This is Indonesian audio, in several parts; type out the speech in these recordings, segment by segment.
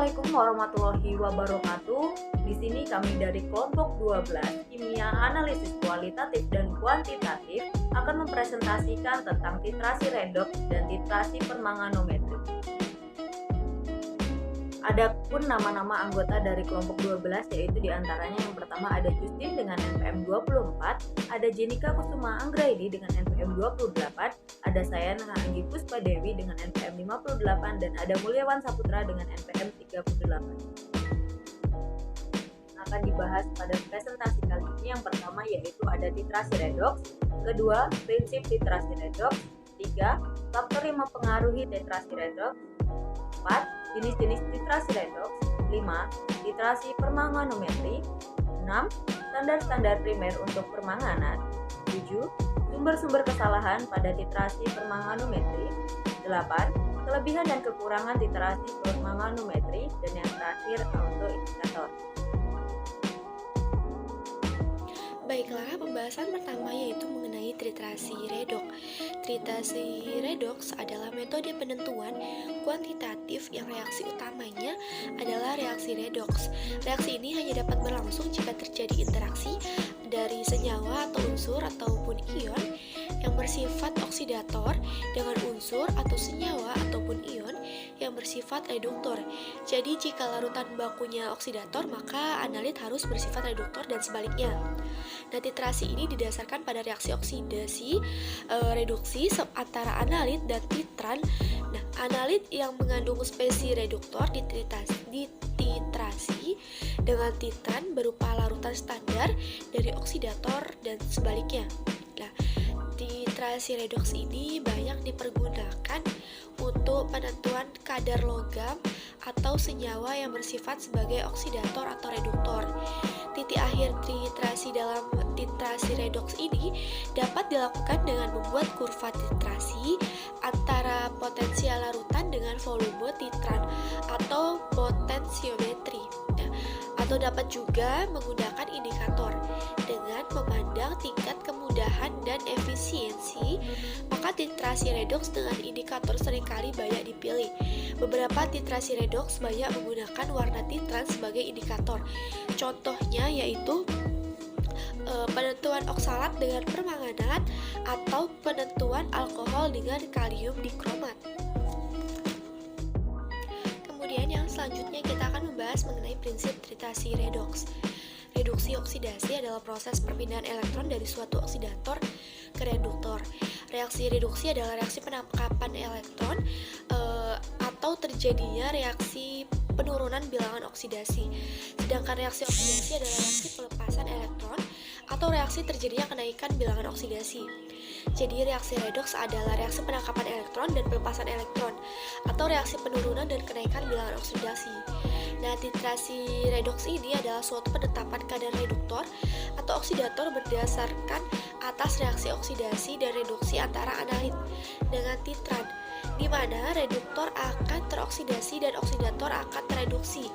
Assalamualaikum warahmatullahi wabarakatuh. Di sini kami dari kelompok 12 Kimia Analisis Kualitatif dan Kuantitatif akan mempresentasikan tentang titrasi redoks dan titrasi permanganometri. Adapun nama-nama anggota dari kelompok 12 yaitu diantaranya yang pertama ada Justin dengan NPM 24, ada Jenika Kusuma Anggraini dengan NPM 28, ada saya Anggi Puspa Dewi dengan NPM 58, dan ada Mulyawan Saputra dengan NPM 38. Akan dibahas pada presentasi kali ini yang pertama yaitu ada titrasi redoks, kedua prinsip titrasi redoks, tiga faktor yang mempengaruhi titrasi redoks, 4. Jenis-jenis titrasi redoks, 5. Titrasi permanganometri, 6. Standar-standar primer untuk permanganan, 7. Sumber-sumber kesalahan pada titrasi permanganometri, 8. Kelebihan dan kekurangan titrasi permanganometri, dan yang terakhir autoindikator. Baiklah, pembahasan pertama yaitu mengenai titrasi redoks. Titrasi redoks adalah metode penentuan kuantitatif yang reaksi utamanya adalah reaksi redoks. Reaksi ini hanya dapat berlangsung jika terjadi interaksi dari senyawa atau unsur ataupun ion yang bersifat oksidator dengan unsur atau senyawa ataupun ion yang bersifat reduktor. Jadi jika larutan bakunya oksidator, maka analit harus bersifat reduktor dan sebaliknya. Nah, titrasi ini didasarkan pada reaksi oksidasi reduksi antara analit dan titran. Nah, analit yang mengandung spesies reduktor dititrasi dengan titran berupa larutan standar dari oksidator dan sebaliknya. Nah, titrasi redoks ini banyak dipergunakan untuk penentuan kadar logam atau senyawa yang bersifat sebagai oksidator atau reduktor. Titik akhir titrasi dalam titrasi redoks ini dapat dilakukan dengan membuat kurva titrasi antara potensial larutan dengan volume titran atau potensiometri. Atau dapat juga menggunakan indikator. Dengan memandang tingkat kemudahan dan efisiensi, maka titrasi redoks dengan indikator seringkali banyak dipilih. Beberapa titrasi redoks banyak menggunakan warna titran sebagai indikator. Contohnya yaitu penentuan oksalat dengan permanganat atau penentuan alkohol dengan kalium dikromat. Kemudian yang selanjutnya kita akan membahas mengenai prinsip titrasi redoks. Reduksi oksidasi adalah proses perpindahan elektron dari suatu oksidator ke reduktor. Reaksi reduksi adalah reaksi penangkapan elektron atau terjadinya reaksi penurunan bilangan oksidasi. Sedangkan reaksi oksidasi adalah reaksi pelepasan elektron atau reaksi terjadinya kenaikan bilangan oksidasi. Jadi reaksi redoks adalah reaksi penangkapan elektron dan pelepasan elektron atau reaksi penurunan dan kenaikan bilangan oksidasi. Nah, titrasi redoks ini adalah suatu penetapan kadar reduktor atau oksidator berdasarkan atas reaksi oksidasi dan reduksi antara analit dengan titran, di mana reduktor akan teroksidasi dan oksidator akan tereduksi.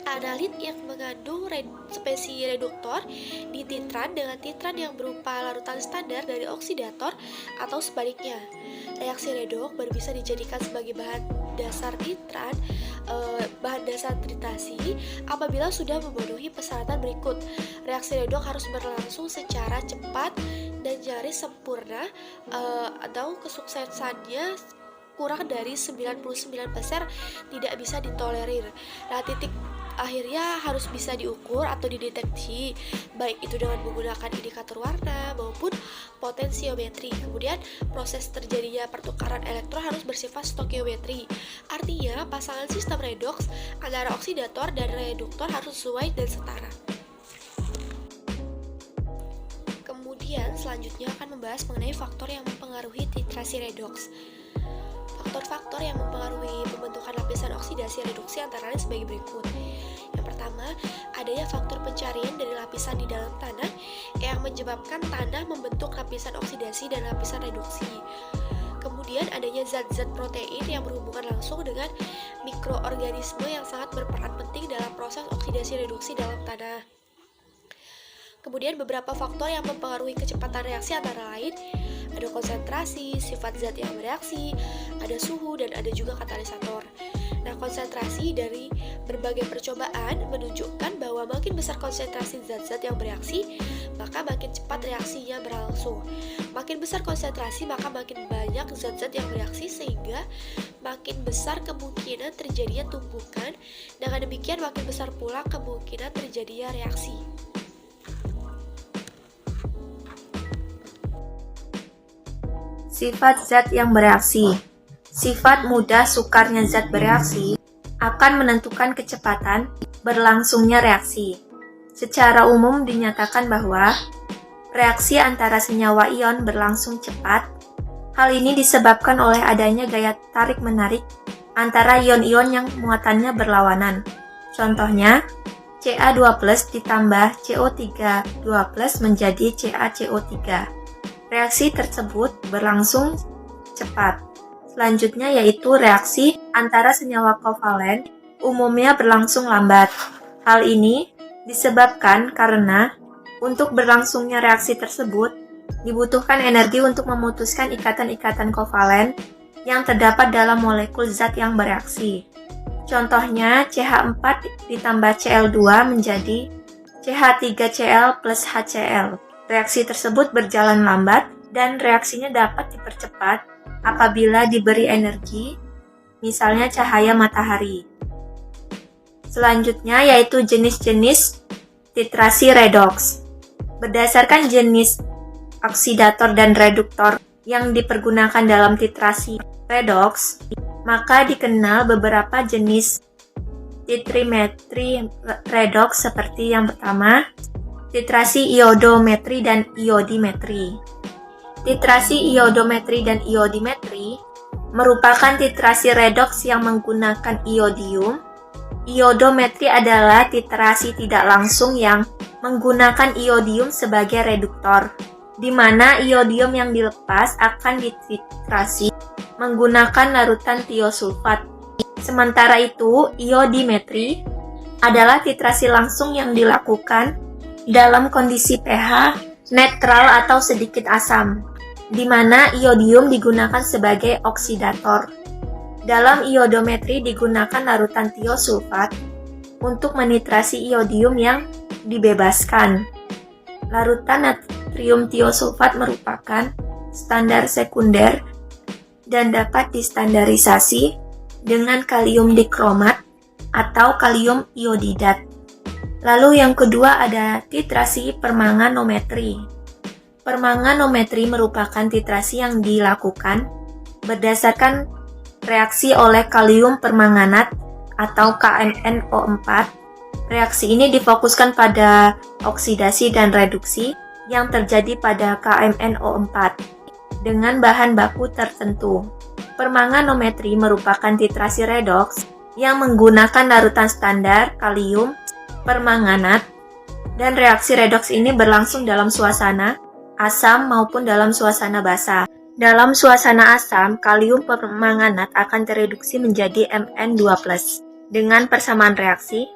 Analit yang mengandung spesies reduktor dititran dengan titran yang berupa larutan standar dari oksidator atau sebaliknya. Reaksi redoks baru bisa dijadikan sebagai bahan dasar titran, bahan dasar titrasi apabila sudah memenuhi persyaratan berikut. Reaksi redoks harus berlangsung secara cepat dan nyaris sempurna, atau kesuksesannya kurang dari 99% tidak bisa ditolerir. Nah, titik akhirnya harus bisa diukur atau dideteksi, baik itu dengan menggunakan indikator warna maupun potensiometri. Kemudian proses terjadinya pertukaran elektron harus bersifat stokiometri. Artinya pasangan sistem redoks antara oksidator dan reduktor harus sesuai dan setara. Kemudian selanjutnya akan membahas mengenai faktor yang mempengaruhi titrasi redoks. Faktor-faktor yang mempengaruhi pembentukan lapisan oksidasi reduksi antara lain sebagai berikut. Yang pertama, adanya faktor pencarian dari lapisan di dalam tanah yang menyebabkan tanah membentuk lapisan oksidasi dan lapisan reduksi. Kemudian adanya zat-zat protein yang berhubungan langsung dengan mikroorganisme yang sangat berperan penting dalam proses oksidasi reduksi dalam tanah. Kemudian beberapa faktor yang mempengaruhi kecepatan reaksi antara lain ada konsentrasi, sifat zat yang bereaksi, ada suhu, dan ada juga katalisator. Nah, konsentrasi dari berbagai percobaan menunjukkan bahwa makin besar konsentrasi zat-zat yang bereaksi, maka makin cepat reaksinya berlangsung. Makin besar konsentrasi, maka makin banyak zat-zat yang bereaksi, sehingga makin besar kemungkinan terjadinya tumbukan. Dengan demikian, makin besar pula kemungkinan terjadinya reaksi. Sifat zat yang bereaksi. Sifat mudah sukarnya zat bereaksi akan menentukan kecepatan berlangsungnya reaksi. Secara umum dinyatakan bahwa reaksi antara senyawa ion berlangsung cepat. Hal ini disebabkan oleh adanya gaya tarik-menarik antara ion-ion yang muatannya berlawanan. Contohnya, Ca2+ ditambah CO3 2+ menjadi CaCO3. Reaksi tersebut berlangsung cepat. Selanjutnya yaitu reaksi antara senyawa kovalen umumnya berlangsung lambat. Hal ini disebabkan karena untuk berlangsungnya reaksi tersebut dibutuhkan energi untuk memutuskan ikatan-ikatan kovalen yang terdapat dalam molekul zat yang bereaksi. Contohnya CH4 ditambah Cl2 menjadi CH3Cl plus HCl. Reaksi tersebut berjalan lambat dan reaksinya dapat dipercepat apabila diberi energi, misalnya cahaya matahari. Selanjutnya yaitu jenis-jenis titrasi redoks. Berdasarkan jenis oksidator dan reduktor yang dipergunakan dalam titrasi redoks, maka dikenal beberapa jenis titrimetri redoks seperti yang pertama, titrasi iodometri dan iodimetri. Titrasi iodometri dan iodimetri merupakan titrasi redoks yang menggunakan iodium. Iodometri adalah titrasi tidak langsung yang menggunakan iodium sebagai reduktor, di mana iodium yang dilepas akan dititrasi menggunakan larutan tiosulfat. Sementara itu, iodimetri adalah titrasi langsung yang dilakukan dalam kondisi pH netral atau sedikit asam, di mana iodium digunakan sebagai oksidator. Dalam iodometri digunakan larutan tiosulfat untuk menitrasi iodium yang dibebaskan. Larutan natrium tiosulfat merupakan standar sekunder dan dapat distandarisasi dengan kalium dikromat atau kalium iodidat. Lalu yang kedua ada titrasi permanganometri. Permanganometri merupakan titrasi yang dilakukan berdasarkan reaksi oleh kalium permanganat atau KMnO4. Reaksi ini difokuskan pada oksidasi dan reduksi yang terjadi pada KMnO4 dengan bahan baku tertentu. Permanganometri merupakan titrasi redoks yang menggunakan larutan standar kalium permanganat, dan reaksi redoks ini berlangsung dalam suasana asam maupun dalam suasana basa. Dalam suasana asam, kalium permanganat akan tereduksi menjadi Mn2+. Dengan persamaan reaksi,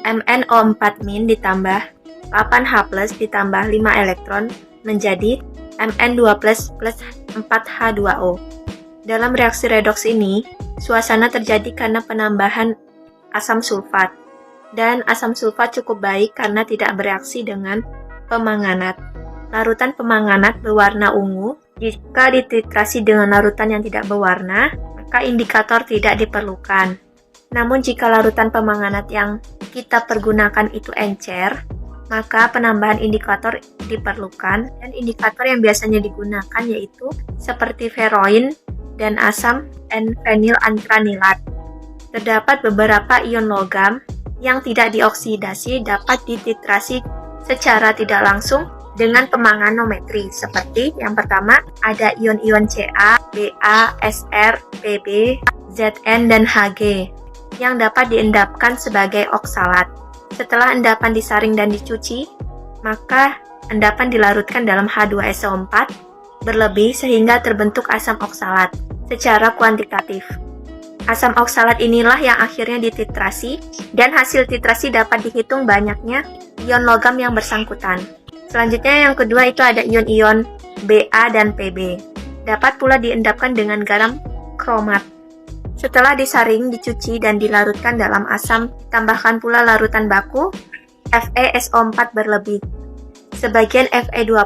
MnO4- ditambah 8H+ ditambah 5 elektron menjadi Mn2+ plus 4H2O. Dalam reaksi redoks ini, suasana terjadi karena penambahan asam sulfat. Dan asam sulfat cukup baik karena tidak bereaksi dengan pemanganat. Larutan pemanganat berwarna ungu. Jika dititrasi dengan larutan yang tidak berwarna, maka indikator tidak diperlukan. Namun jika larutan pemanganat yang kita pergunakan itu encer, maka penambahan indikator diperlukan. Dan indikator yang biasanya digunakan yaitu seperti feroin dan asam N-fenilantranilat. Terdapat beberapa ion logam yang tidak dioksidasi dapat dititrasi secara tidak langsung dengan pemanganometri. Seperti yang pertama ada ion-ion Ca, Ba, Sr, Pb, Zn, dan Hg yang dapat diendapkan sebagai oksalat. Setelah endapan disaring dan dicuci, maka endapan dilarutkan dalam H2SO4 berlebih sehingga terbentuk asam oksalat secara kuantitatif. Asam oksalat inilah yang akhirnya dititrasi, dan hasil titrasi dapat dihitung banyaknya ion logam yang bersangkutan. Selanjutnya yang kedua itu ada ion-ion Ba dan Pb. Dapat pula diendapkan dengan garam kromat. Setelah disaring, dicuci, dan dilarutkan dalam asam, tambahkan pula larutan baku FeSO4 berlebih. Sebagian Fe2+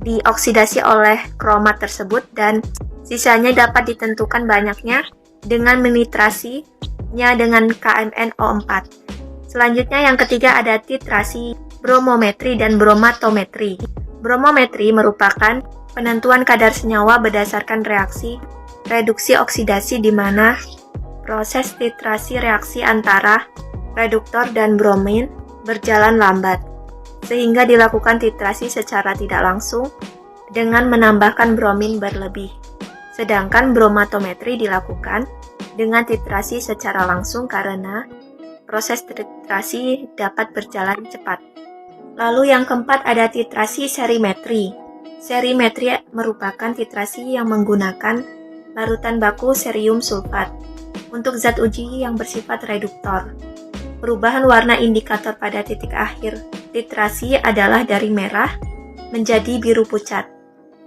dioksidasi oleh kromat tersebut dan sisanya dapat ditentukan banyaknya dengan menitrasinya dengan KMnO4. Selanjutnya yang ketiga ada titrasi, bromometri, dan bromatometri. Bromometri merupakan penentuan kadar senyawa berdasarkan reaksi reduksi oksidasi di mana proses titrasi reaksi antara reduktor dan bromin berjalan lambat, sehingga dilakukan titrasi secara tidak langsung dengan menambahkan bromin berlebih. Sedangkan bromatometri dilakukan dengan titrasi secara langsung karena proses titrasi dapat berjalan cepat. Lalu yang keempat ada titrasi serimetri. Serimetri merupakan titrasi yang menggunakan larutan baku serium sulfat untuk zat uji yang bersifat reduktor. Perubahan warna indikator pada titik akhir titrasi adalah dari merah menjadi biru pucat.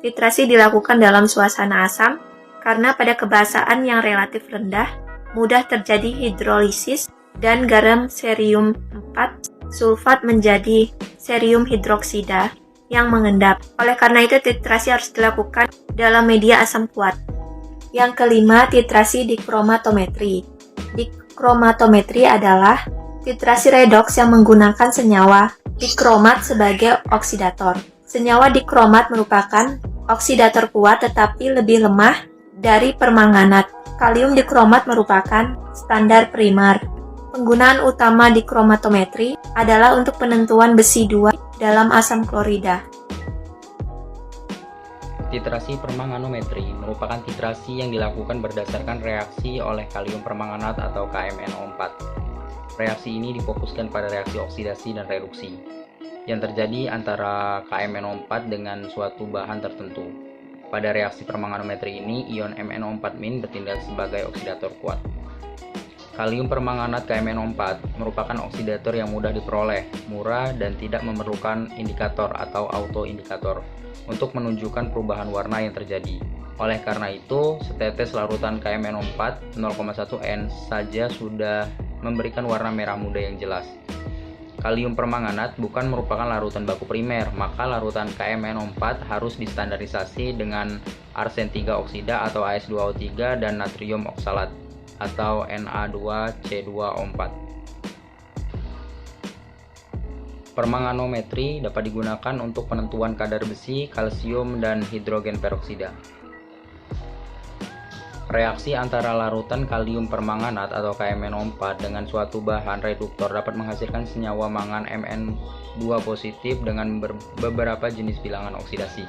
Titrasi dilakukan dalam suasana asam karena pada kebasaan yang relatif rendah mudah terjadi hidrolisis dan garam serium 4 sulfat menjadi serium hidroksida yang mengendap. Oleh karena itu titrasi harus dilakukan dalam media asam kuat. Yang kelima, titrasi dikromatometri. Dikromatometri adalah titrasi redoks yang menggunakan senyawa dikromat sebagai oksidator. Senyawa dikromat merupakan oksidator kuat tetapi lebih lemah dari permanganat. Kalium dikromat merupakan standar primer. Penggunaan utama dikromatometri adalah untuk penentuan besi 2 dalam asam klorida. Titrasi permanganometri merupakan titrasi yang dilakukan berdasarkan reaksi oleh kalium permanganat atau KMnO4. Reaksi ini difokuskan pada reaksi oksidasi dan reduksi yang terjadi antara KMnO4 dengan suatu bahan tertentu. Pada reaksi permanganometri ini, ion MnO4- bertindak sebagai oksidator kuat. Kalium permanganat KMnO4 merupakan oksidator yang mudah diperoleh, murah, dan tidak memerlukan indikator atau autoindikator untuk menunjukkan perubahan warna yang terjadi. Oleh karena itu, setetes larutan KMnO4 0,1 N saja sudah memberikan warna merah muda yang jelas. Kalium permanganat bukan merupakan larutan baku primer, maka larutan KMnO4 harus distandarisasi dengan arsen 3 oksida atau AS2O3 dan natrium oksalat atau Na2C2O4. Permanganometri dapat digunakan untuk penentuan kadar besi, kalsium, dan hidrogen peroksida. Reaksi antara larutan kalium permanganat atau KMnO4 dengan suatu bahan reduktor dapat menghasilkan senyawa mangan Mn2 positif dengan beberapa jenis bilangan oksidasi.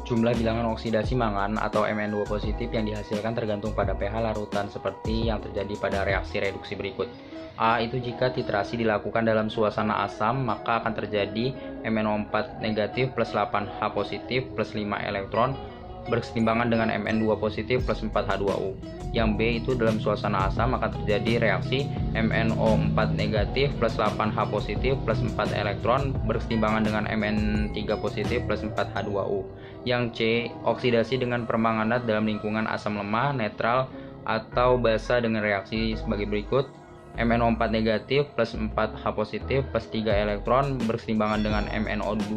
Jumlah bilangan oksidasi mangan atau Mn2 positif yang dihasilkan tergantung pada pH larutan seperti yang terjadi pada reaksi reduksi berikut. A itu jika titrasi dilakukan dalam suasana asam, maka akan terjadi MnO4 negatif plus 8H positif plus 5 elektron berkeseimbangan dengan Mn2 positif plus 4H2O. Yang B itu dalam suasana asam akan terjadi reaksi MnO4 negatif plus 8H positif plus 4 elektron berkeseimbangan dengan Mn3 positif plus 4H2O. Yang C, oksidasi dengan permanganat dalam lingkungan asam lemah, netral, atau basa dengan reaksi sebagai berikut. MnO4 negatif plus 4H positif plus 3 elektron berkeseimbangan dengan MnO2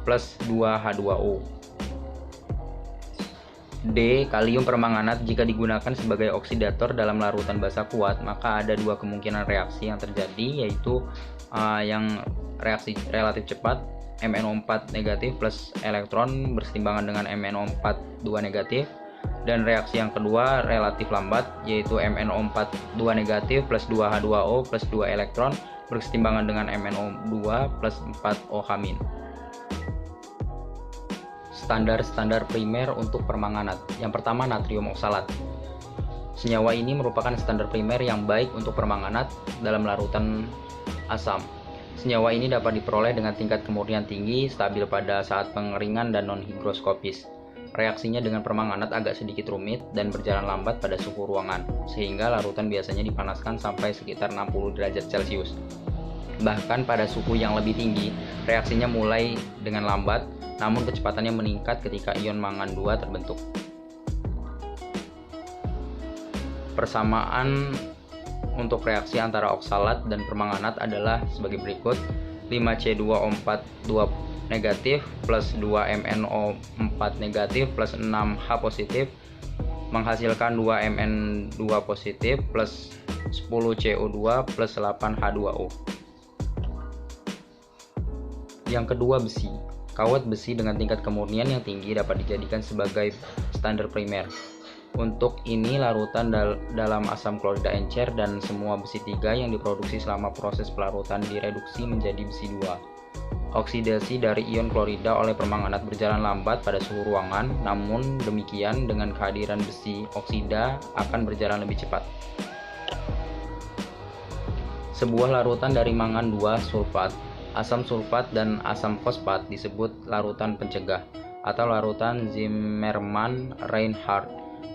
plus 2H2O. D. Kalium permanganat jika digunakan sebagai oksidator dalam larutan basa kuat, maka ada dua kemungkinan reaksi yang terjadi, yaitu yang reaksi relatif cepat, MnO4 negatif plus elektron berkeseimbangan dengan MnO4 2 negatif, dan reaksi yang kedua relatif lambat, yaitu MnO4 2 negatif plus 2H2O plus 2 elektron berkeseimbangan dengan MnO2 plus 4OH-. Standar primer untuk permanganat. Yang pertama, natrium oksalat. Senyawa ini merupakan standar primer yang baik untuk permanganat dalam larutan asam. Senyawa ini dapat diperoleh dengan tingkat kemurnian tinggi, stabil pada saat pengeringan dan non-higroskopis. Reaksinya dengan permanganat agak sedikit rumit dan berjalan lambat pada suhu ruangan, sehingga larutan biasanya dipanaskan sampai sekitar 60 derajat Celcius. Bahkan pada suhu yang lebih tinggi, reaksinya mulai dengan lambat, namun kecepatannya meningkat ketika ion mangan 2 terbentuk. Persamaan untuk reaksi antara oksalat dan permanganat adalah sebagai berikut: 5C2O4 2 negatif plus 2MnO4 negatif plus 6H positif menghasilkan 2Mn2 positif plus 10CO2 plus 8H2O. Yang kedua, besi. Kawat besi dengan tingkat kemurnian yang tinggi dapat dijadikan sebagai standar primer. Untuk ini, larutan dalam asam klorida encer dan semua besi 3 yang diproduksi selama proses pelarutan direduksi menjadi besi 2. Oksidasi dari ion klorida oleh permanganat berjalan lambat pada suhu ruangan, namun demikian dengan kehadiran besi oksida akan berjalan lebih cepat. Sebuah larutan dari mangan 2 sulfat, asam sulfat dan asam fosfat disebut larutan pencegah atau larutan Zimmermann-Reinhardt.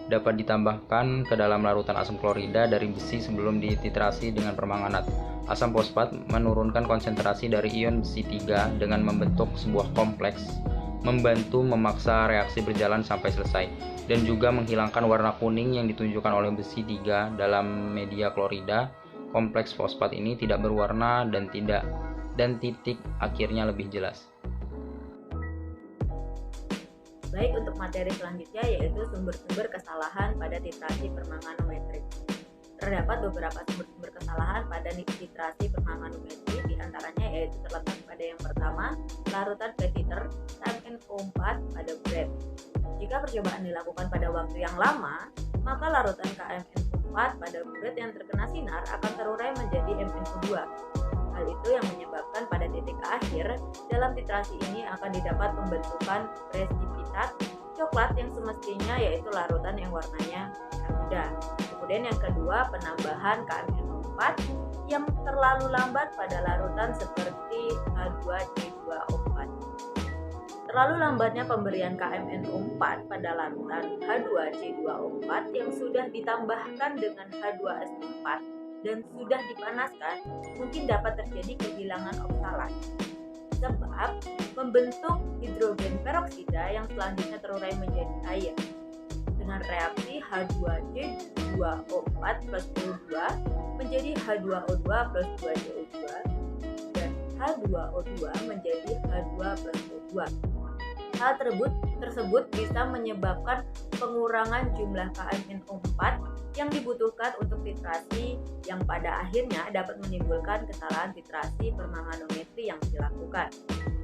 Dapat ditambahkan ke dalam larutan asam klorida dari besi sebelum dititrasi dengan permanganat. Asam fosfat menurunkan konsentrasi dari ion besi 3 dengan membentuk sebuah kompleks, membantu memaksa reaksi berjalan sampai selesai, dan juga menghilangkan warna kuning yang ditunjukkan oleh besi 3 dalam media klorida. Kompleks fosfat ini tidak berwarna dan titik akhirnya lebih jelas. Baik, untuk materi selanjutnya yaitu sumber-sumber kesalahan pada titrasi permanganometri. Terdapat beberapa sumber-sumber kesalahan pada titrasi permanganometri, diantaranya yaitu terletak pada yang pertama, larutan petiter KMnO4 pada buret. Jika percobaan dilakukan pada waktu yang lama, maka larutan KMnO4 pada buret yang terkena sinar akan terurai menjadi MnO2. Hal itu yang menyebabkan pada titik akhir dalam titrasi ini akan didapat pembentukan presipitat coklat yang semestinya yaitu larutan yang warnanya merah muda. Kemudian yang kedua, penambahan KMnO4 yang terlalu lambat pada larutan seperti H2C2O4. Terlalu lambatnya pemberian KMnO4 pada larutan H2C2O4 yang sudah ditambahkan dengan H2S4 dan sudah dipanaskan mungkin dapat terjadi kehilangan oksalat, sebab membentuk hidrogen peroksida yang selanjutnya terurai menjadi air. Dengan reaksi H2C2O4 plus O2 menjadi H2O2 plus 2CO2 dan H2O2 menjadi H2 plus O2. Hal tersebut bisa menyebabkan pengurangan jumlah KMnO4 yang dibutuhkan untuk titrasi yang pada akhirnya dapat menimbulkan kesalahan titrasi permanganometri yang dilakukan.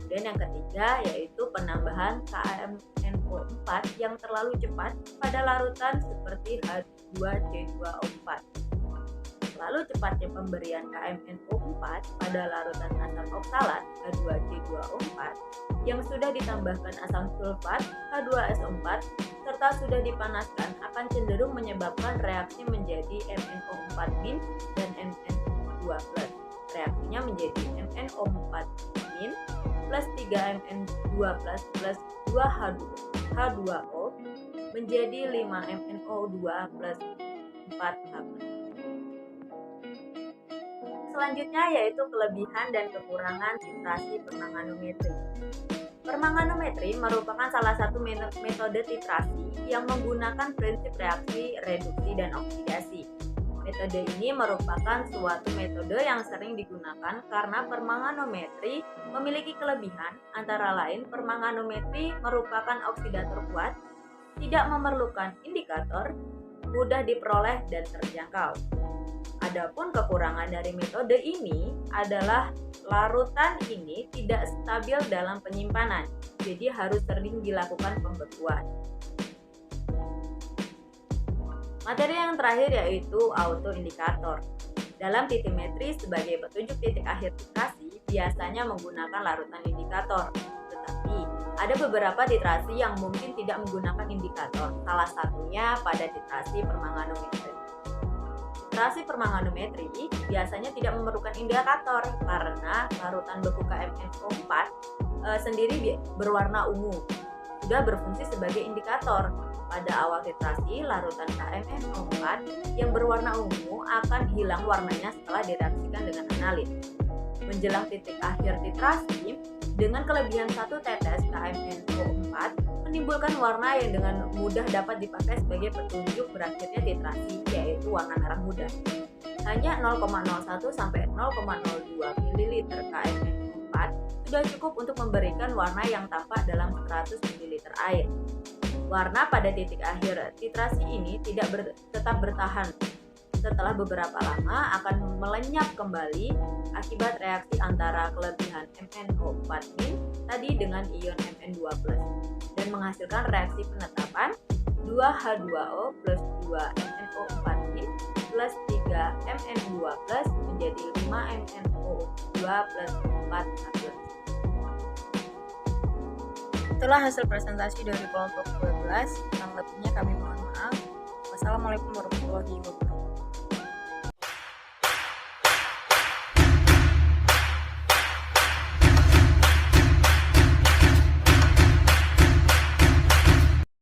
Dan yang ketiga yaitu penambahan KMnO4 yang terlalu cepat pada larutan seperti H2C2O4. Lalu cepatnya pemberian KMnO4 pada larutan asam oksalat H2C2O4 yang sudah ditambahkan asam sulfat H2S4 serta sudah dipanaskan akan cenderung menyebabkan reaksi menjadi MnO4- dan Mn2+. Reaksinya menjadi MnO4- plus 3Mn2+ plus 2H2O menjadi 5MnO2 plus 4H+. Selanjutnya yaitu kelebihan dan kekurangan titrasi permanganometri. Permanganometri merupakan salah satu metode titrasi yang menggunakan prinsip reaksi, reduksi, dan oksidasi. Metode ini merupakan suatu metode yang sering digunakan karena permanganometri memiliki kelebihan, antara lain permanganometri merupakan oksidator kuat, tidak memerlukan indikator, mudah diperoleh dan terjangkau. Adapun kekurangan dari metode ini adalah larutan ini tidak stabil dalam penyimpanan, jadi harus sering dilakukan pembekuan. Materi yang terakhir yaitu autoindikator. Dalam titimetri sebagai petunjuk titik akhir titrasi biasanya menggunakan larutan indikator, tetapi ada beberapa titrasi yang mungkin tidak menggunakan indikator, salah satunya pada titrasi permanganometri. Titrasi permanganometri biasanya tidak memerlukan indikator karena larutan beku KMnO4 sendiri berwarna ungu, sudah berfungsi sebagai indikator. Pada awal titrasi, larutan KMNO4 yang berwarna ungu akan hilang warnanya setelah direaksikan dengan analit. Menjelang titik akhir titrasi, dengan kelebihan 1 tetes KMNO4 menimbulkan warna yang dengan mudah dapat dipakai sebagai petunjuk berakhirnya titrasi, yaitu warna merah muda. Hanya 0,01 sampai 0,02 ml KMNO4 sudah cukup untuk memberikan warna yang tampak dalam 100 ml air. Warna pada titik akhir titrasi ini tetap bertahan. Setelah beberapa lama akan melenyap kembali akibat reaksi antara kelebihan MnO4- tadi dengan ion Mn2+ dan menghasilkan reaksi penetapan 2H2O plus 2MnO4- plus 3Mn2+ menjadi 5MnO2 plus 4H+. Itulah hasil presentasi dari kelompok 12. Kurang lebihnya kami mohon maaf. Wassalamualaikum warahmatullahi wabarakatuh.